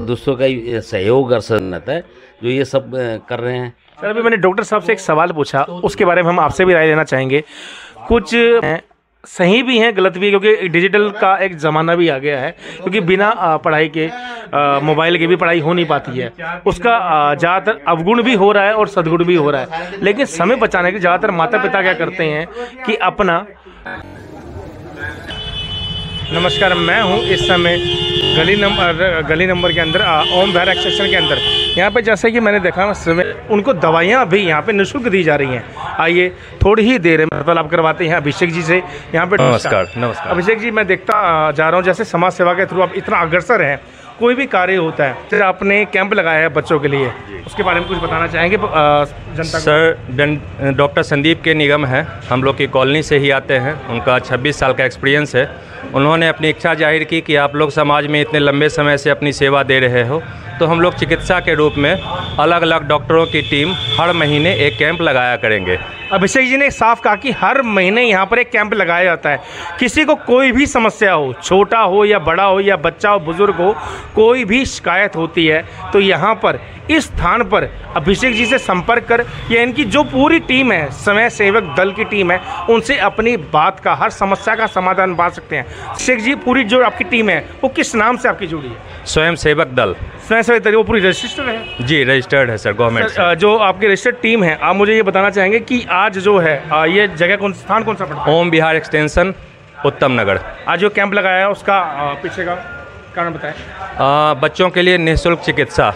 दूसरों का सहयोग और सन्नत है जो ये सब कर रहे हैं। सर अभी मैंने डॉक्टर साहब से एक सवाल पूछा, उसके बारे में हम आपसे भी राय लेना चाहेंगे। कुछ सही भी हैं, गलत भी है, क्योंकि डिजिटल का एक ज़माना भी आ गया है, क्योंकि बिना पढ़ाई के मोबाइल की भी पढ़ाई हो नहीं पाती है। उसका ज़्यादातर अवगुण भी हो रहा है और सद्गुण भी हो रहा है। लेकिन समय बचाने के ज़्यादातर माता पिता क्या करते हैं कि अपना नमस्कार, मैं हूं इस समय गली नंबर के अंदर ओम विहार एक्सटेंशन के अंदर। यहाँ पे जैसे कि मैंने देखा उनको दवाइयाँ भी यहाँ पे निःशुल्क दी जा रही हैं। आइए थोड़ी ही देर में वार्तालाप करवाते हैं अभिषेक जी से। यहाँ पे नमस्कार अभिषेक जी, मैं देखता जा रहा हूँ जैसे समाज सेवा के थ्रू आप इतना अग्रसर हैं, कोई भी कार्य होता है, फिर आपने कैंप लगाया है बच्चों के लिए, उसके बारे में कुछ बताना चाहेंगे जनता को? सर डॉक्टर संदीप के निगम हैं, हम लोग की कॉलोनी से ही आते हैं। उनका 26 साल का एक्सपीरियंस है। उन्होंने अपनी इच्छा जाहिर की कि आप लोग समाज में इतने लंबे समय से अपनी सेवा दे रहे हो, तो हम लोग चिकित्सा के रूप में अलग अलग डॉक्टरों की टीम हर महीने एक कैंप लगाया करेंगे। अभिषेक जी ने साफ कहा कि हर महीने यहाँ पर एक कैंप लगाया जाता है। किसी को कोई भी समस्या हो, छोटा हो या बड़ा हो या बच्चा हो बुजुर्ग हो, कोई भी शिकायत होती है तो यहाँ पर इस स्थान पर अभिषेक जी से संपर्क कर या इनकी जो पूरी टीम है, समय सेवक दल की टीम है, उनसे अपनी बात का, हर समस्या का समाधान पा सकते हैं। अभिषेक जी, पूरी जो आपकी टीम है वो किस नाम से आपकी जुड़ी है? स्वयं सेवक दल। स्वयं सेवक दल वो पूरी रजिस्टर्ड है? जी रजिस्टर्ड है सर, गवर्नमेंट से। जो आपकी रजिस्टर्ड टीम है, आप मुझे ये बताना चाहेंगे कि आज जो है ये जगह स्थान कौन सा पड़ता है? ओम विहार एक्सटेंशन, उत्तम नगर। आज जो कैंप लगाया है उसका पीछे का कारण बताएं। बच्चों के लिए निःशुल्क चिकित्सा।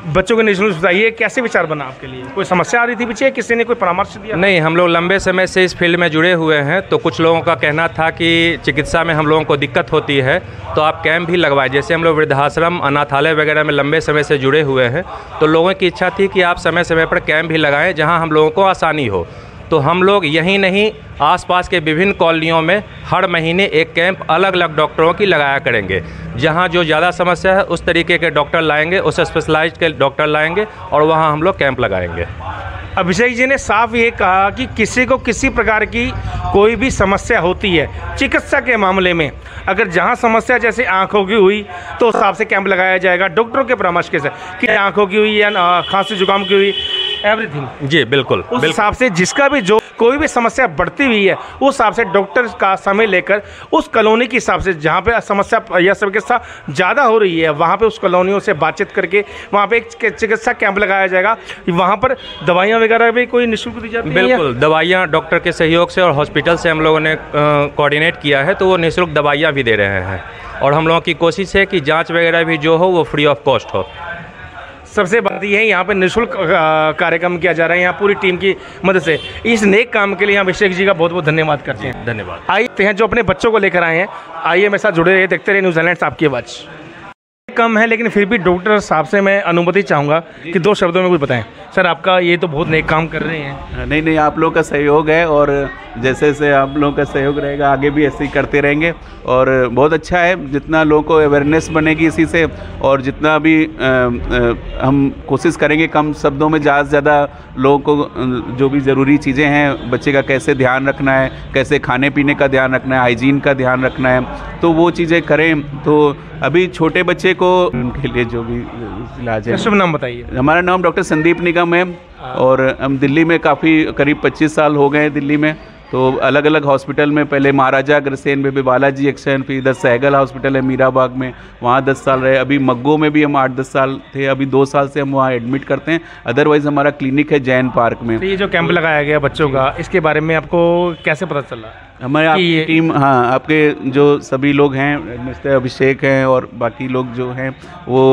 बच्चों को निःशुल्क बताइए, कैसे विचार बना आपके लिए? कोई समस्या आ रही थी पीछे, किसी ने कोई परामर्श दिया? नहीं, हम लोग लंबे समय से इस फील्ड में जुड़े हुए हैं, तो कुछ लोगों का कहना था कि चिकित्सा में हम लोगों को दिक्कत होती है, तो आप कैंप भी लगवाएं। जैसे हम लोग वृद्धाश्रम, अनाथालय वगैरह में लंबे समय से जुड़े हुए हैं, तो लोगों की इच्छा थी कि आप समय समय पर कैंप भी लगाएं जहां हम लोगों को आसानी हो। तो हम लोग यहीं नहीं, आसपास के विभिन्न कॉलोनियों में हर महीने एक कैंप अलग अलग डॉक्टरों की लगाया करेंगे। जहां जो ज़्यादा समस्या है उस तरीके के डॉक्टर लाएंगे, उस स्पेशलाइज्ड के डॉक्टर लाएंगे और वहां हम लोग कैंप लगाएंगे। अभिषेक जी ने साफ ये कहा कि किसी को किसी प्रकार की कोई भी समस्या होती है चिकित्सा के मामले में, अगर जहां समस्या जैसे आंखों की हुई तो उस हिसाब से कैंप लगाया जाएगा डॉक्टरों के परामर्श के साथ, कि आंखों की हुई या खांसी जुकाम की हुई, एवरीथिंग। जी बिल्कुल, उस हिसाब से जिसका भी जो कोई भी समस्या बढ़ती हुई है उस हिसाब से डॉक्टर का समय लेकर उस कॉलोनी के हिसाब से जहाँ पे समस्या या चिकित्सा ज़्यादा हो रही है वहाँ पे उस कॉलोनियों से बातचीत करके वहाँ पे एक चिकित्सा कैंप लगाया जाएगा। वहाँ पर दवाइयाँ वगैरह भी कोई निःशुल्क दी जाती है? बिल्कुल, दवाइयाँ डॉक्टर के सहयोग से और हॉस्पिटल से हम लोगों ने कोऑर्डिनेट किया है, तो वो निःशुल्क दवाइयाँ भी दे रहे हैं। और हम लोगों की कोशिश है कि जाँच वगैरह भी जो हो वो फ्री ऑफ कॉस्ट हो। सबसे बात यह है यहाँ पे निःशुल्क कार्यक्रम किया जा रहा है यहाँ पूरी टीम की मदद से। इस नेक काम के लिए हम अभिषेक जी का बहुत बहुत धन्यवाद करते हैं। धन्यवाद। आइए हैं जो अपने बच्चों को लेकर आए हैं, आइए मेरे साथ जुड़े रहिए, देखते रहिए न्यूजीलैंड आपकी आवाज़। कम है लेकिन फिर भी डॉक्टर साहब से मैं अनुमति चाहूँगा कि 2 शब्दों में कुछ बताएं। सर आपका ये तो बहुत नेक काम कर रहे हैं। नहीं, आप लोग का सहयोग है और जैसे जैसे आप लोगों का सहयोग रहेगा आगे भी ऐसे ही करते रहेंगे। और बहुत अच्छा है, जितना लोगों को अवेयरनेस बनेगी इसी से, और जितना भी हम कोशिश करेंगे कम शब्दों में ज़्यादा से ज़्यादा लोगों को जो भी ज़रूरी चीज़ें हैं, बच्चे का कैसे ध्यान रखना है, कैसे खाने पीने का ध्यान रखना है, हाइजीन का ध्यान रखना है, तो वो चीज़ें करें। तो अभी छोटे बच्चे को उनके लिए जो भी इलाज है। शुभ नाम बताइए। हमारा नाम डॉक्टर संदीप निगम है और हम दिल्ली में करीब 25 साल हो गए हैं दिल्ली में। तो अलग अलग हॉस्पिटल में, पहले महाराजा अग्रसेन में भी बालाजी एक्शन, फिर इधर सहगल हॉस्पिटल है मीराबाग में, वहाँ 10 साल रहे। अभी मग्गो में भी हम 8-10 साल थे, अभी 2 साल से हम वहाँ एडमिट करते हैं। अदरवाइज़ हमारा क्लिनिक है जैन पार्क में। तो ये जो कैंप लगाया गया बच्चों का, इसके बारे में आपको कैसे पता चला? हमारे आपकी टीम, हाँ, आपके जो सभी लोग हैं, मिस्टर अभिषेक हैं और बाकी लोग जो हैं वो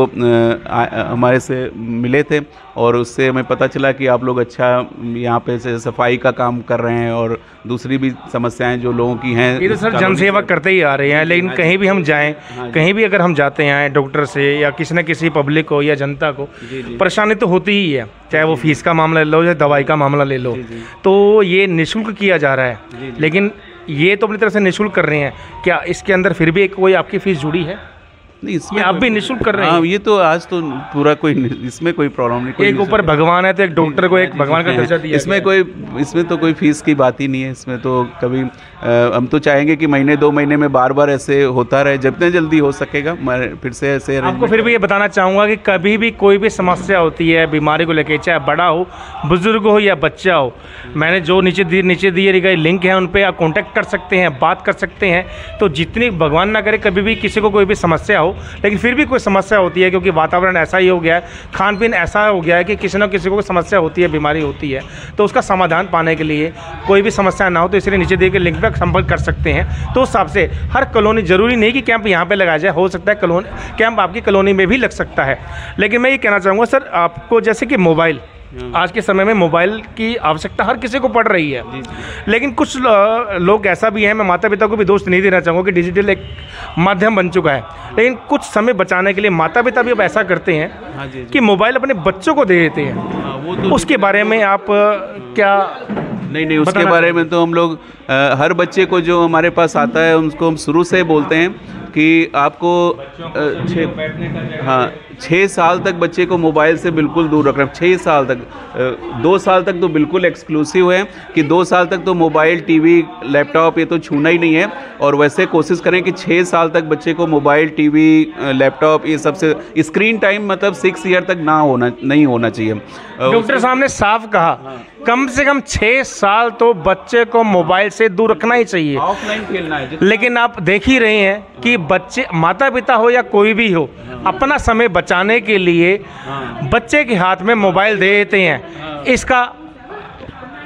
हमारे से मिले थे और उससे हमें पता चला कि आप लोग अच्छा यहाँ पे से सफाई का काम कर रहे हैं और दूसरी भी समस्याएं जो लोगों की हैं। ये तो सर जनसेवा करते ही आ रहे हैं, लेकिन कहीं भी हम जाएं, कहीं भी अगर हम जाते हैं डॉक्टर से या किसी न किसी पब्लिक को या जनता को परेशानी तो होती ही है, चाहे वो फीस का मामला ले लो या दवाई का मामला ले लो। तो ये निःशुल्क किया जा रहा है, लेकिन ये तो अपनी तरफ से निःशुल्क कर रहे हैं, क्या इसके अंदर फिर भी कोई आपकी फ़ीस जुड़ी है? नहीं, इसमें आप भी निःशुल्क कर रहे हैं? हाँ, ये तो आज तो पूरा इसमें कोई प्रॉब्लम नहीं। एक ऊपर भगवान है तो एक डॉक्टर को एक भगवान का दर्जा दिया इसमें तो कोई फीस की बात ही नहीं है। इसमें तो कभी हम तो चाहेंगे कि महीने 2 महीने में बार ऐसे होता रहे, जितने जल्दी हो सकेगा फिर से ऐसे। आपको फिर भी ये बताना चाहूँगा कि कभी भी कोई भी समस्या होती है बीमारी को लेकर, चाहे बड़ा हो, बुजुर्ग हो या बच्चा हो, मैंने जो नीचे दिए गए लिंक हैं उन पर आप कॉन्टैक्ट कर सकते हैं, बात कर सकते हैं। तो जितनी भगवान ना करे कभी भी किसी को कोई भी समस्या हो, लेकिन फिर भी कोई समस्या होती है क्योंकि वातावरण ऐसा ही हो गया है, खान पीन ऐसा हो गया है कि किसी न किसी को समस्या होती है, बीमारी होती है, तो उसका समाधान पाने के लिए कोई भी समस्या ना हो तो इसलिए नीचे दिए गए लिंक पर संपर्क कर सकते हैं। तो उस हिसाब से हर कॉलोनी, ज़रूरी नहीं कि कैंप यहाँ पे लगाया जाए, हो सकता है कैंप आपकी कॉलोनी में भी लग सकता है। लेकिन मैं ये कहना चाहूँगा सर आपको, जैसे कि मोबाइल, आज के समय में मोबाइल की आवश्यकता हर किसी को पड़ रही है, लेकिन कुछ लोग ऐसा भी हैं, मैं माता पिता को भी दोष नहीं देना चाहूँगा कि डिजिटल एक माध्यम बन चुका है, लेकिन कुछ समय बचाने के लिए माता पिता भी अब ऐसा करते हैं कि मोबाइल अपने बच्चों को दे देते हैं। उसके बारे में आप क्या? नहीं, उसके बारे में तो हम लोग हर बच्चे को जो हमारे पास आता है उनको हम शुरू से बोलते हैं कि आपको 6 साल तक बच्चे को मोबाइल से बिल्कुल दूर रखना। 6 साल तक, 2 साल तक तो बिल्कुल एक्सक्लूसिव है कि 2 साल तक तो मोबाइल, टीवी, लैपटॉप ये तो छूना ही नहीं है। और वैसे कोशिश करें कि 6 साल तक बच्चे को मोबाइल, टीवी, लैपटॉप ये सबसे स्क्रीन टाइम मतलब 6 ईयर तक नहीं होना चाहिए। डॉक्टर साहब ने साफ कहा कम से कम 6 साल तो बच्चे को मोबाइल से दूर रखना ही चाहिए, ऑफलाइन खेलना है। लेकिन आप देख ही रहे हैं कि बच्चे, माता पिता हो या कोई भी हो, अपना समय बचाने के लिए बच्चे के हाथ में मोबाइल दे देते हैं।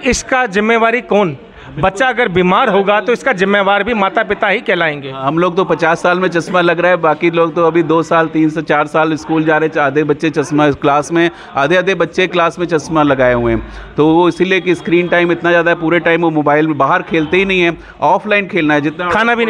इसका जिम्मेवारी कौन? बच्चा अगर बीमार होगा तो इसका जिम्मेवार भी माता पिता ही कहलाएंगे। हम लोग तो 50 साल में चश्मा लग रहा है, बाकी लोग तो अभी 2 साल, 3 से 4 साल स्कूल जा रहे हैं। आधे बच्चे चश्मा क्लास में, आधे बच्चे क्लास में चश्मा लगाए हुए हैं। तो वो इसीलिए कि स्क्रीन टाइम इतना ज़्यादा है, पूरे टाइम वो मोबाइल में, बाहर खेलते ही नहीं है, ऑफलाइन खेलना है। जितना खाना भी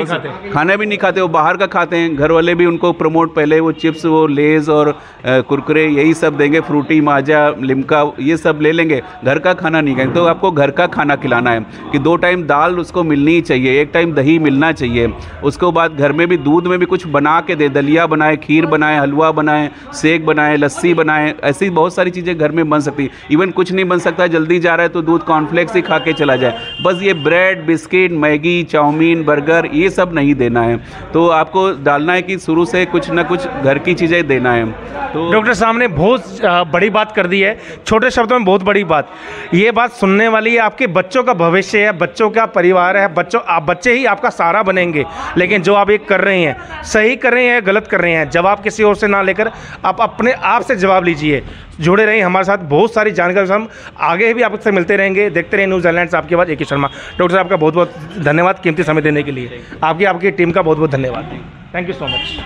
नहीं खाते, वो बाहर का खाते हैं। घर वाले भी उनको प्रमोट, पहले वो चिप्स, वो लेज़ और कुरकुरे यही सब देंगे, फ्रूटी, माजा, लिमका ये सब ले लेंगे, घर का खाना नहीं खाएंगे। तो आपको घर का खाना खिलाना है कि 2 टाइम दाल उसको मिलनी ही चाहिए, 1 टाइम दही मिलना चाहिए। उसके बाद घर में भी दूध में भी कुछ बना के दे, दलिया बनाए, खीर बनाए, हलवा बनाए, सेक बनाए, लस्सी बनाए, ऐसी बहुत सारी चीज़ें घर में बन सकती है। इवन कुछ नहीं बन सकता, जल्दी जा रहा है तो दूध कॉर्नफ्लेक्स ही खा के चला जाए। बस ये bread, biscuit, Maggi, chow mein, burger ये सब नहीं देना है। तो आपको डालना है कि शुरू से कुछ ना कुछ घर की चीज़ें देना है। तो डॉक्टर साहब ने बहुत बड़ी बात कर दी है, छोटे शब्दों में बहुत बड़ी बात। ये बात सुनने वाली है, आपके बच्चों का भविष्य है, बच्चों का परिवार है, बच्चे ही आपका सहारा बनेंगे। लेकिन जो आप ये कर रहे हैं, सही कर रहे हैं, गलत कर रहे हैं, जवाब किसी और से ना लेकर आप अपने आप से जवाब लीजिए। जुड़े रहिए हमारे साथ, बहुत सारी जानकारी हम आगे भी आपसे मिलते रहेंगे। देखते रहिए न्यूज़ आइलैंड्स, आपके बाद AK शर्मा। डॉक्टर साहब का बहुत बहुत धन्यवाद कीमती समय देने के लिए। आपकी टीम का बहुत बहुत धन्यवाद। Thank you so much.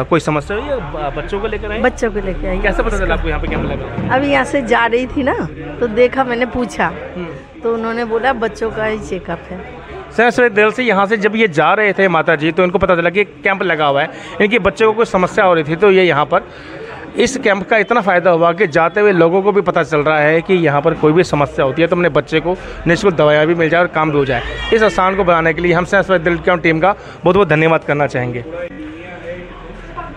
कोई समस्या हुई है बच्चों को लेकर आए? बच्चों को लेकर आई। कैसे पता चला आपको यहाँ पे कैंप लगा? अभी यहाँ से जा रही थी ना तो देखा, मैंने पूछा तो उन्होंने बोला बच्चों का ही चेकअप है। सर दिल से यहाँ से जब ये जा रहे थे माता जी, तो इनको पता चला कि कैंप लगा हुआ है, इनके बच्चों को कोई समस्या हो रही थी, तो ये यहाँ पर इस कैंप का इतना फ़ायदा हुआ कि जाते हुए लोगों को भी पता चल रहा है कि यहाँ पर कोई भी समस्या होती है तो अपने बच्चे को निःशुल्क दवाइयाँ भी मिल जाए और काम भी हो जाए। इस स्थान को बनाने के लिए हम दिल कैंप टीम का बहुत बहुत धन्यवाद करना चाहेंगे।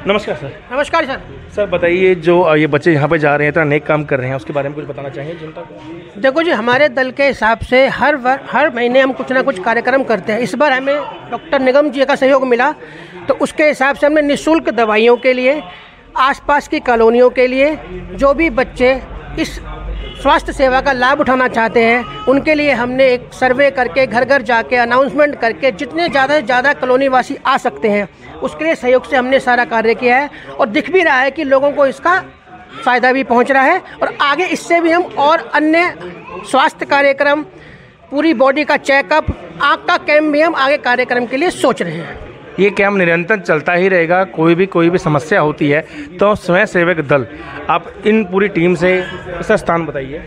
नमस्कार सर। नमस्कार सर। सर बताइए, जो ये बच्चे यहाँ पे जा रहे हैं, इतना नेक काम कर रहे हैं, उसके बारे में कुछ बताना चाहेंगे जनता को? देखो जी, हमारे दल के हिसाब से हर महीने हम कुछ ना कुछ कार्यक्रम करते हैं। इस बार हमें डॉक्टर निगम जी का सहयोग मिला, तो उसके हिसाब से हमने निःशुल्क दवाइयों के लिए, आसपास की कॉलोनियों के लिए, जो भी बच्चे इस स्वास्थ्य सेवा का लाभ उठाना चाहते हैं उनके लिए हमने एक सर्वे करके, घर घर जाके अनाउंसमेंट करके, जितने ज़्यादा से ज़्यादा कॉलोनी वासी आ सकते हैं उसके लिए सहयोग से हमने सारा कार्य किया है। और दिख भी रहा है कि लोगों को इसका फ़ायदा भी पहुंच रहा है। और आगे इससे भी हम और अन्य स्वास्थ्य कार्यक्रम, पूरी बॉडी का चेकअप, आँख का कैंप भी हम आगे कार्यक्रम के लिए सोच रहे हैं। ये कैंप निरंतर चलता ही रहेगा। कोई भी समस्या होती है तो स्वयं सेवक दल, आप इन पूरी टीम से इसका स्थान बताइए।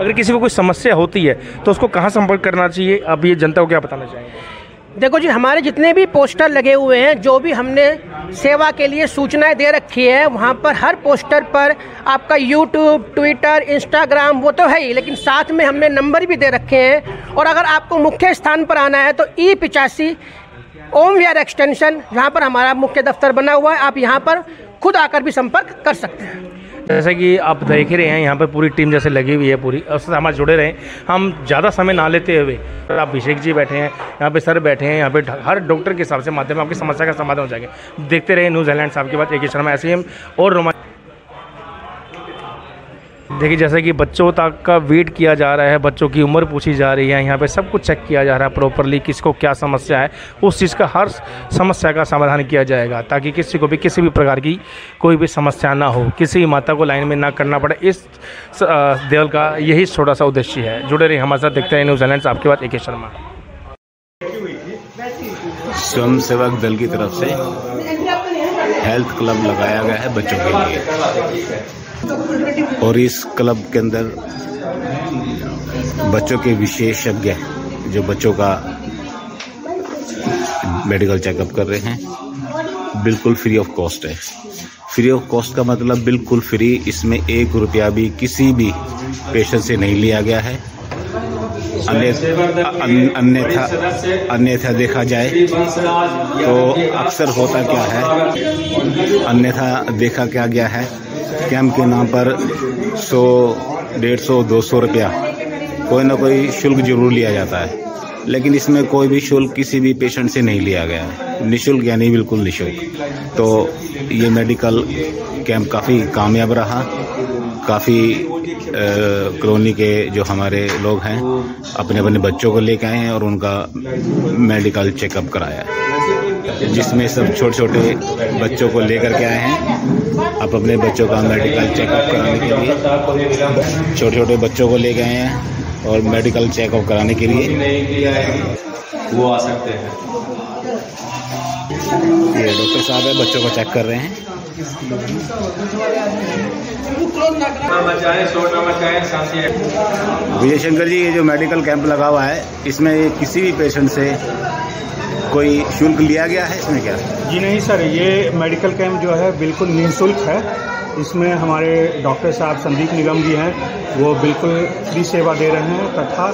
अगर किसी को कोई समस्या होती है तो उसको कहाँ संपर्क करना चाहिए, अब ये जनता को क्या बताना चाहिए? देखो जी, हमारे जितने भी पोस्टर लगे हुए हैं, जो भी हमने सेवा के लिए सूचनाएं दे रखी है, वहाँ पर हर पोस्टर पर आपका YouTube, ट्विटर, इंस्टाग्राम वो तो है ही, लेकिन साथ में हमने नंबर भी दे रखे हैं। और अगर आपको मुख्य स्थान पर आना है तो E85 ओम विहार एक्सटेंशन, जहाँ पर हमारा मुख्य दफ्तर बना हुआ है, आप यहाँ पर खुद आकर भी संपर्क कर सकते हैं। जैसे कि आप देख ही रहे हैं, यहाँ पे पूरी टीम जैसे लगी हुई है पूरी, उससे हमारे जुड़े रहें। हम ज़्यादा समय ना लेते हुए, आप अभिषेक जी बैठे हैं, यहाँ पे सर बैठे हैं, यहाँ पे हर डॉक्टर के हिसाब से माध्यम में आपकी समस्या का समाधान हो जाएगा। देखते रहे न्यूज़ हेडलाइंस साहब के बाद AK शर्मा ऐसे ही और देखिए, जैसे कि बच्चों तक का वेट किया जा रहा है, बच्चों की उम्र पूछी जा रही है, यहाँ पे सब कुछ चेक किया जा रहा है प्रॉपरली, किसको क्या समस्या है, उस चीज़ का हर समस्या का समाधान किया जाएगा, ताकि किसी को भी किसी भी प्रकार की कोई भी समस्या ना हो, किसी माता को लाइन में ना करना पड़े। इस दल का यही छोटा सा उद्देश्य है। जुड़े रहिए हमारे साथ, देखते हैं न्यूज़ हेडलाइंस आपके बाद AK शर्मा। स्वयं सेवक दल की तरफ से हेल्थ क्लब लगाया गया है बच्चों के लिए, और इस क्लब के अंदर बच्चों के विशेषज्ञ जो बच्चों का मेडिकल चेकअप कर रहे हैं, बिल्कुल फ्री ऑफ कॉस्ट है। फ्री ऑफ कॉस्ट का मतलब बिल्कुल फ्री, इसमें 1 रुपया भी किसी भी पेशेंट से नहीं लिया गया है। अन्यथा देखा जाए तो अक्सर होता क्या है, अन्यथा देखा क्या गया है, कैंप के नाम पर 100, 150, 200 रुपया कोई ना कोई शुल्क जरूर लिया जाता है, लेकिन इसमें कोई भी शुल्क किसी भी पेशेंट से नहीं लिया गया है, निःशुल्क यानी बिल्कुल निःशुल्क। तो ये मेडिकल कैंप काफ़ी कामयाब रहा। काफ़ी कॉलोनी के जो हमारे लोग हैं अपने अपने बच्चों को लेकर आए हैं और उनका मेडिकल चेकअप कराया है, जिसमें सब छोटे छोटे बच्चों को लेकर के आए हैं। अब अपने बच्चों का मेडिकल चेकअप कराने के लिए छोटे छोटे बच्चों को ले गए हैं और मेडिकल चेकअप कराने के लिए वो आ सकते हैं। ये डॉक्टर साहब है, बच्चों को चेक कर रहे हैं। विजय शंकर जी, ये जो मेडिकल कैंप लगा हुआ है, इसमें किसी भी पेशेंट से कोई शुल्क लिया गया है इसमें क्या? जी नहीं सर, ये मेडिकल कैंप जो है बिल्कुल निःशुल्क है। इसमें हमारे डॉक्टर साहब संदीप निगम जी हैं, वो बिल्कुल फ्री सेवा दे रहे हैं, तथा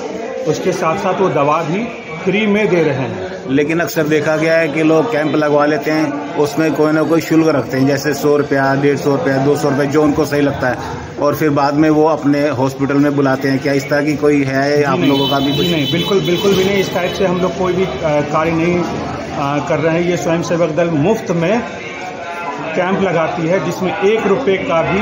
उसके साथ साथ वो दवा भी फ्री में दे रहे हैं। लेकिन अक्सर देखा गया है कि लोग कैंप लगवा लेते हैं, उसमें कोई ना कोई शुल्क रखते हैं, जैसे 100 रुपया, 150 रुपया, 200 रुपये, जो उनको सही लगता है, और फिर बाद में वो अपने हॉस्पिटल में बुलाते हैं। क्या इस तरह की कोई है आप लोगों का भी? नहीं, बिल्कुल भी नहीं। इस टाइप से हम लोग कोई भी कार्य नहीं कर रहे हैं। ये स्वयं सेवक दल मुफ्त में कैंप लगाती है, जिसमें 1 रुपये का भी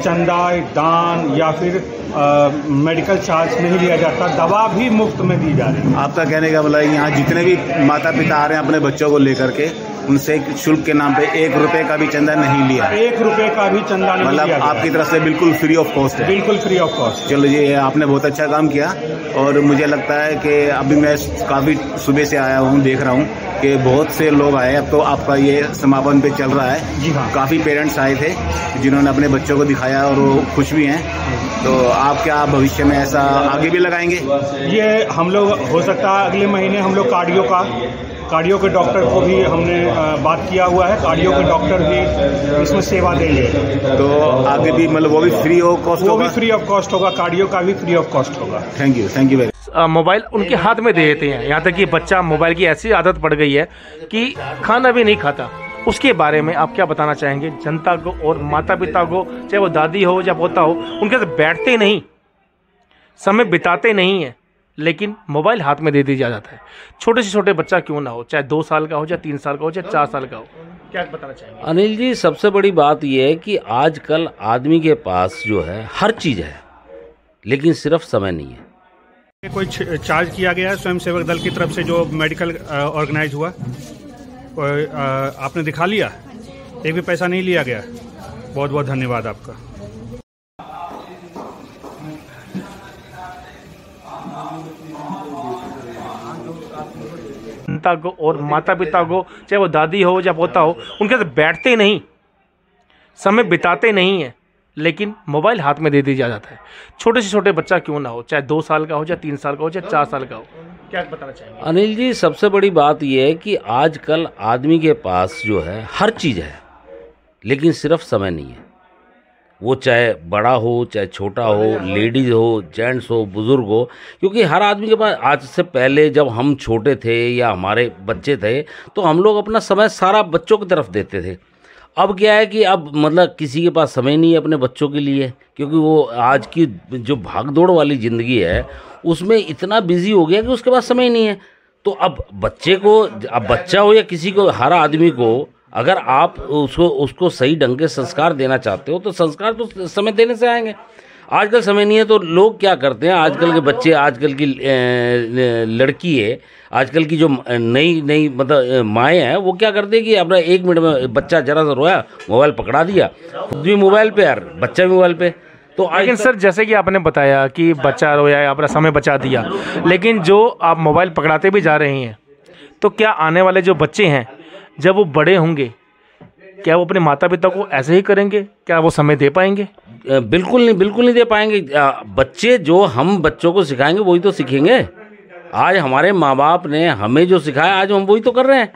चंदा, दान या फिर मेडिकल चार्ज नहीं लिया जाता। दवा भी मुफ्त में दी जा रही है। आपका कहने का मतलब यहाँ जितने भी माता पिता आ रहे हैं अपने बच्चों को लेकर के, उनसे शुल्क के नाम पे 1 रुपये का भी चंदा नहीं लिया? 1 रुपये का भी चंदा नहीं लिया। मतलब आपकी तरफ से बिल्कुल फ्री ऑफ कॉस्ट है? बिल्कुल फ्री ऑफ कॉस्ट। चलो ये आपने बहुत अच्छा काम किया, और मुझे लगता है कि अभी मैं काफ़ी सुबह से आया हूँ, देख रहा हूँ कि बहुत से लोग आए। अब तो आपका ये समापन पे चल रहा है। जी हाँ, काफ़ी पेरेंट्स आए थे जिन्होंने अपने बच्चों को दिखाया और वो खुश भी हैं। तो आप क्या भविष्य में ऐसा आगे भी लगाएंगे? ये हम लोग हो सकता है अगले महीने हम लोग कार्डियो के डॉक्टर को भी हमने बात किया हुआ है। कार्डियो के डॉक्टर भी इसमें सेवा देंगे, तो आगे भी मतलब वो भी फ्री ऑफ कॉस्ट होगा? वो भी फ्री ऑफ कॉस्ट होगा, कार्डियो का भी फ्री ऑफ कॉस्ट होगा। Thank you very. मोबाइल उनके हाथ में दे देते हैं, यहाँ तक कि बच्चा मोबाइल की ऐसी आदत पड़ गई है कि खाना भी नहीं खाता। उसके बारे में आप क्या बताना चाहेंगे जनता को और माता पिता को, चाहे वो दादी हो या पोता हो, उनके साथ बैठते नहीं, समय बिताते नहीं है, लेकिन मोबाइल हाथ में दे दिया जाता है। छोटे से छोटे बच्चा क्यों ना हो, चाहे 2 साल का हो, चाहे 3 साल का हो, चाहे 4 साल का हो, क्या बताना चाहेंगे? अनिल जी, सबसे बड़ी बात यह है कि आजकल आदमी के पास जो है हर चीज़ है, लेकिन सिर्फ समय नहीं है। कोई चार्ज किया गया है स्वयं सेवक दल की तरफ से जो मेडिकल ऑर्गेनाइज हुआ, आपने दिखा लिया? एक भी पैसा नहीं लिया गया? बहुत बहुत धन्यवाद आपका। जनता को और माता पिता को, चाहे वो दादी हो या पोता हो, उनके साथ बैठते नहीं, समय बिताते नहीं है, लेकिन मोबाइल हाथ में दे दिया जाता है। छोटे से छोटे बच्चा क्यों ना हो, चाहे 2 साल का हो, चाहे 3 साल का हो, चाहे 4 साल का हो, क्या बताना चाहेंगे? अनिल जी, सबसे बड़ी बात यह है कि आजकल आदमी के पास जो है हर चीज़ है, लेकिन सिर्फ समय नहीं है। वो चाहे बड़ा हो चाहे छोटा हो, लेडीज़ हो, जेंट्स हो, बुज़ुर्ग हो, क्योंकि हर आदमी के पास, आज से पहले जब हम छोटे थे या हमारे बच्चे थे तो हम लोग अपना समय सारा बच्चों की तरफ देते थे। अब क्या है कि अब मतलब किसी के पास समय नहीं है अपने बच्चों के लिए, क्योंकि वो आज की जो भागदौड़ वाली ज़िंदगी है उसमें इतना बिजी हो गया कि उसके पास समय नहीं है। तो अब बच्चे को, अब बच्चा हो या किसी को, हर आदमी को अगर आप उसको सही ढंग के संस्कार देना चाहते हो तो संस्कार तो समय देने से आएंगे। आजकल समय नहीं है तो लोग क्या करते हैं, आजकल के बच्चे, आजकल की लड़की है, आजकल की जो नई मतलब माएँ हैं, वो क्या करते हैं कि अपना 1 मिनट में बच्चा जरा सा रोया, मोबाइल पकड़ा दिया, खुद भी मोबाइल पे यार, बच्चा भी मोबाइल पे। तो लेकिन सर जैसे कि आपने बताया कि बच्चा रोया, अपना समय बचा दिया, लेकिन जो आप मोबाइल पकड़ाते भी जा रहे हैं तो क्या आने वाले जो बच्चे हैं जब वो बड़े होंगे क्या वो अपने माता पिता को ऐसे ही करेंगे? क्या वो समय दे पाएंगे? बिल्कुल नहीं दे पाएंगे। बच्चे, जो हम बच्चों को सिखाएंगे वही तो सीखेंगे। आज हमारे माँ बाप ने हमें जो सिखाया आज हम वही तो कर रहे हैं।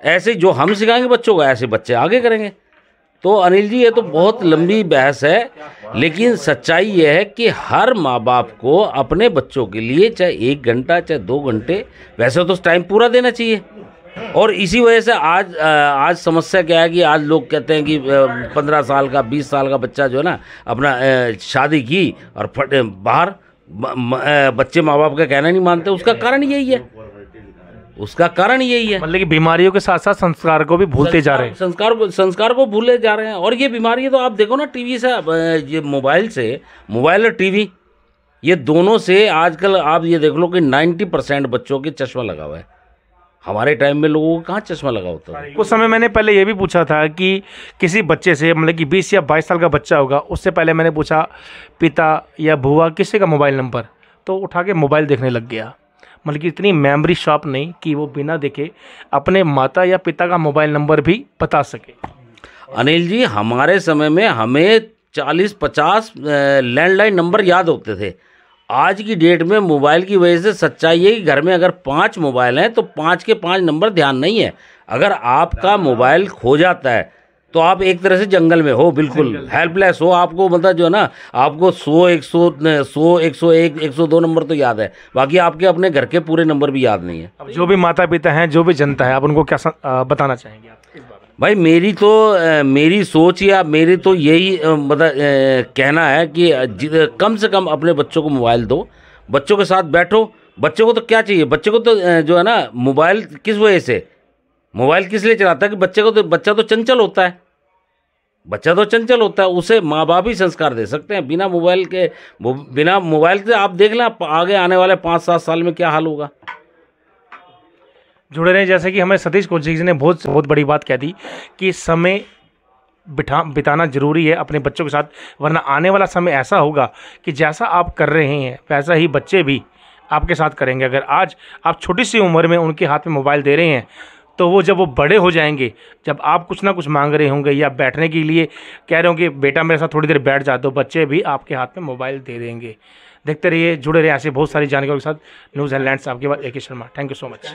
ऐसे जो हम सिखाएंगे बच्चों को ऐसे बच्चे आगे करेंगे। तो अनिल जी ये तो बहुत लंबी बहस है, लेकिन सच्चाई ये है कि हर माँ बाप को अपने बच्चों के लिए चाहे 1 घंटा चाहे 2 घंटे वैसे तो टाइम पूरा देना चाहिए। और इसी वजह से आज समस्या क्या है कि आज लोग कहते हैं कि 15 साल का 20 साल का बच्चा जो है ना अपना शादी की और बाहर बच्चे माँ बाप का कहना नहीं मानते। उसका कारण यही है, मतलब कि बीमारियों के साथ साथ संस्कार को भी भूलते जा रहे हैं। संस्कार को भूले जा रहे हैं। और ये बीमारी तो आप देखो ना, टीवी से, ये मोबाइल और टीवी, ये दोनों से आजकल आप ये देख लो कि 90% बच्चों के चश्मा लगा हुआ है। हमारे टाइम में लोगों को कहाँ चश्मा लगा होता है? कुछ समय मैंने पहले ये भी पूछा था कि किसी बच्चे से, मतलब कि 20 या 22 साल का बच्चा होगा, उससे पहले मैंने पूछा पिता या बुआ किसी का मोबाइल नंबर, तो उठा के मोबाइल देखने लग गया। मतलब कि इतनी मेमोरी शॉप नहीं कि वो बिना देखे अपने माता या पिता का मोबाइल नंबर भी बता सके। अनिल जी हमारे समय में हमें 40-50 लैंडलाइन नंबर याद होते थे। आज की डेट में मोबाइल की वजह से सच्चाई है कि घर में अगर 5 मोबाइल हैं तो 5 के 5 नंबर ध्यान नहीं है। अगर आपका मोबाइल खो जाता है तो आप एक तरह से जंगल में हो, बिल्कुल हेल्पलेस हो। आपको मतलब जो है ना, आपको 100, 101, 102 नंबर तो याद है, बाकी आपके अपने घर के पूरे नंबर भी याद नहीं है। अब जो भी माता पिता हैं, जो भी जनता है, आप उनको क्या बताना चाहेंगे आप इस बारे में? भाई मेरी सोच या मेरी तो यही मतलब कहना है कि कम से कम अपने बच्चों को मोबाइल दो, बच्चों के साथ बैठो। बच्चों को तो क्या चाहिए, बच्चे को तो जो है ना मोबाइल किस वजह से, मोबाइल किस लिए चलाता है कि बच्चा तो चंचल होता है, उसे माँ बाप ही संस्कार दे सकते हैं। बिना मोबाइल से आप देख लें आगे आने वाले 5-7 साल में क्या हाल होगा। जुड़े रहे, जैसे कि हमें सतीश कोची जी ने बहुत बड़ी बात कह दी कि समय बिताना जरूरी है अपने बच्चों के साथ, वरना आने वाला समय ऐसा होगा कि जैसा आप कर रहे हैं वैसा ही बच्चे भी आपके साथ करेंगे। अगर आज आप छोटी सी उम्र में उनके हाथ में मोबाइल दे रहे हैं तो वो जब वो बड़े हो जाएंगे, जब आप कुछ ना कुछ मांग रहे होंगे या बैठने के लिए कह रहे होंगे बेटा मेरे साथ थोड़ी देर बैठ जा, तो बच्चे भी आपके हाथ में मोबाइल दे देंगे। देखते रहिए, जुड़े रहिए ऐसे बहुत सारी जानकारियों के साथ। न्यूज़ हेडलाइंस आपके बाद AK Sharma. Thank you so much.